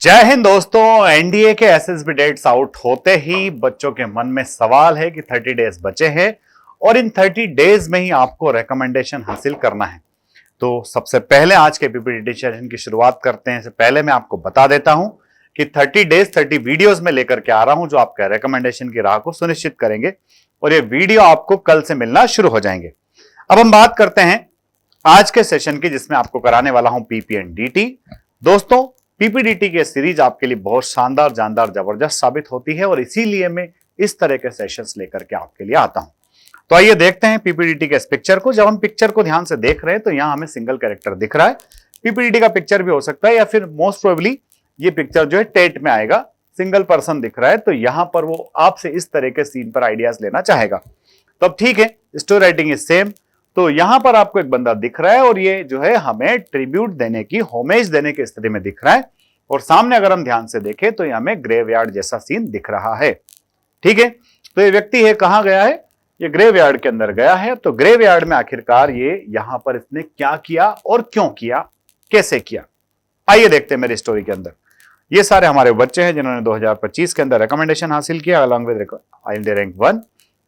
जय हिंद दोस्तों। एनडीए के एसएसबी डेट्स आउट होते ही बच्चों के मन में सवाल है कि 30 डेज बचे हैं और इन 30 डेज में ही आपको रिकमेंडेशन हासिल करना है। तो सबसे पहले आज के पीपीटी सेशन की शुरुआत करते हैं। इससे पहले मैं आपको बता देता हूं कि 30 डेज 30 वीडियोस में लेकर के आ रहा हूं जो आपका रिकमेंडेशन की राह को सुनिश्चित करेंगे और ये वीडियो आपको कल से मिलना शुरू हो जाएंगे। अब हम बात करते हैं आज के सेशन की, जिसमें आपको कराने वाला हूं पीपीएनडीटी। दोस्तों, पीपीडीटी की सीरीज आपके लिए बहुत शानदार, जानदार, जबरदस्त साबित होती है और इसीलिए मैं इस तरह के सेशंस लेकर के आपके लिए आता हूं। तो आइए देखते हैं पीपीडीटी के इस पिक्चर को। जब हम पिक्चर को ध्यान से देख रहे हैं तो यहां हमें सिंगल कैरेक्टर दिख रहा है। पीपीडीटी का पिक्चर भी हो सकता है या फिर मोस्ट प्रोबेबली ये पिक्चर जो है टेट में आएगा, सिंगल पर्सन दिख रहा है। तो यहां पर वो आपसे इस तरह के सीन पर आइडियाज लेना चाहेगा। तो अब ठीक है, स्टोरी राइटिंग इज सेम। तो यहां पर आपको एक बंदा दिख रहा है और ये जो है हमें ट्रिब्यूट देने की, होमेज देने की स्थिति में दिख रहा है और सामने अगर हम ध्यान से देखें तो हमें ग्रेवयार्ड जैसा सीन दिख रहा है। ठीक है, तो ये व्यक्ति है कहां गया है? ये ग्रेवयार्ड के अंदर गया है। तो ग्रेवयार्ड में आखिरकार ये यहां पर इसने क्या किया और क्यों किया, कैसे किया, आइए देखते हैं मेरी स्टोरी के अंदर। ये सारे हमारे बच्चे हैं जिन्होंने 2025 के अंदर रिकमेंडेशन हासिल किया अलॉन्ग विद IIMD रैंक 1।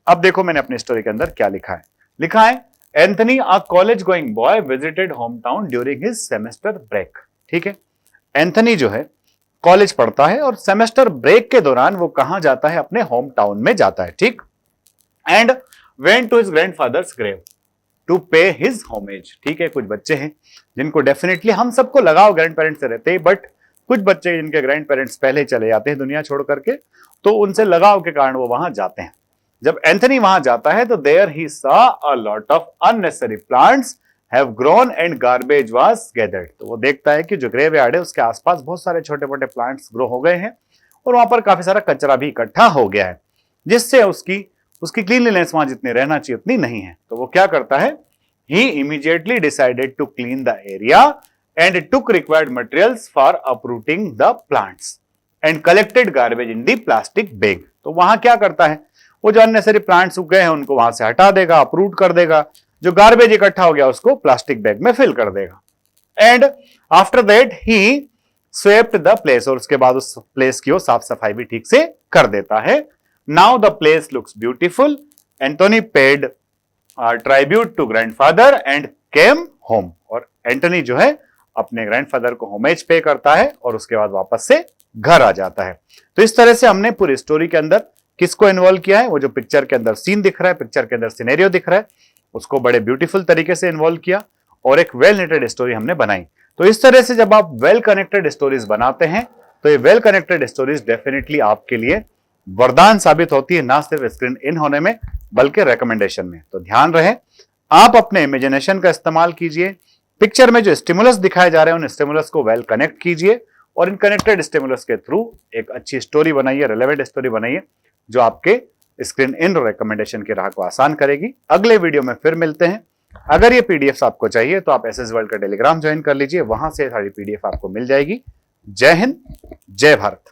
अब देखो मैंने अपनी स्टोरी के अंदर क्या लिखा है। लिखा है, Anthony a college going boy visited home town during his semester break. ठीक है, एंथनी जो है कॉलेज पढ़ता है और सेमेस्टर ब्रेक के दौरान वो कहां जाता है? अपने होम टाउन में जाता है। ठीक, and went to his grandfather's grave to pay his homage. ठीक है, कुछ बच्चे हैं जिनको डेफिनेटली, हम सबको लगाव ग्रैंड पेरेंट्स से रहते हैं, बट कुछ बच्चे जिनके ग्रैंड पेरेंट्स पहले चले जाते हैं दुनिया छोड़ करके, तो उनसे लगाव के कारण वो वहां जाते हैं। जब एंथनी वहां जाता है तो there he saw a lot of unnecessary plants have grown and garbage was gathered। तो वो देखता है कि जो ग्रेवयार्ड है उसके आसपास बहुत सारे छोटे मोटे प्लांट्स ग्रो हो गए हैं और वहां पर काफी सारा कचरा भी इकट्ठा हो गया है, जिससे उसकी क्लीनलीनेस वहां जितनी रहना चाहिए उतनी नहीं है। तो वो क्या करता है? he immediately decided to clean the area and took required materials for uprooting the plants and collected garbage in the plastic bag। तो वहां क्या करता है? वो जो अननेसेसरी प्लांट्स उग गए हैं उनको वहां से हटा देगा, अपरूट कर देगा, जो गार्बेज इकट्ठा हो गया उसको प्लास्टिक बैग में फिल कर देगा। And after that he swept the place, और उसके बाद उस प्लेस की वो साफ सफाई भी ठीक से कर देता है। Now the place looks beautiful. Antony paid tribute to grandfather and came home. और एंटोनी जो है अपने ग्रैंडफादर को होमेज पे करता है और उसके बाद वापस से घर आ जाता है। तो इस तरह से हमने पूरी स्टोरी के अंदर किसको इन्वॉल्व किया है? वो जो पिक्चर के अंदर सीन दिख रहा है, पिक्चर के अंदर सिनेरियो दिख रहा है, उसको बड़े ब्यूटीफुल तरीके से इन्वॉल्व किया और एक वेल नेटेड स्टोरी हमने बनाई। तो इस तरह से जब आप वेल कनेक्टेड स्टोरीज बनाते हैं तो ये वेल कनेक्टेड स्टोरीज डेफिनेटली आपके लिए वरदान साबित होती है, ना सिर्फ स्क्रीन इन होने में बल्कि रिकमेंडेशन में। तो ध्यान रहे, आप अपने इमेजिनेशन का इस्तेमाल कीजिए, पिक्चर में जो स्टिमुलस दिखाए जा रहे हैं उन स्टिमुलस को वेल कनेक्ट कीजिए और इन कनेक्टेड स्टिमुलस के थ्रू एक अच्छी स्टोरी बनाइए, रेलेवेंट स्टोरी बनाइए जो आपके स्क्रीन इन रिकमेंडेशन की राह को आसान करेगी। अगले वीडियो में फिर मिलते हैं। अगर ये पीडीएफ आपको चाहिए तो आप एसएस वर्ल्ड का टेलीग्राम ज्वाइन कर लीजिए, वहां से सारी पीडीएफ आपको मिल जाएगी। जय हिंद, जय भारत।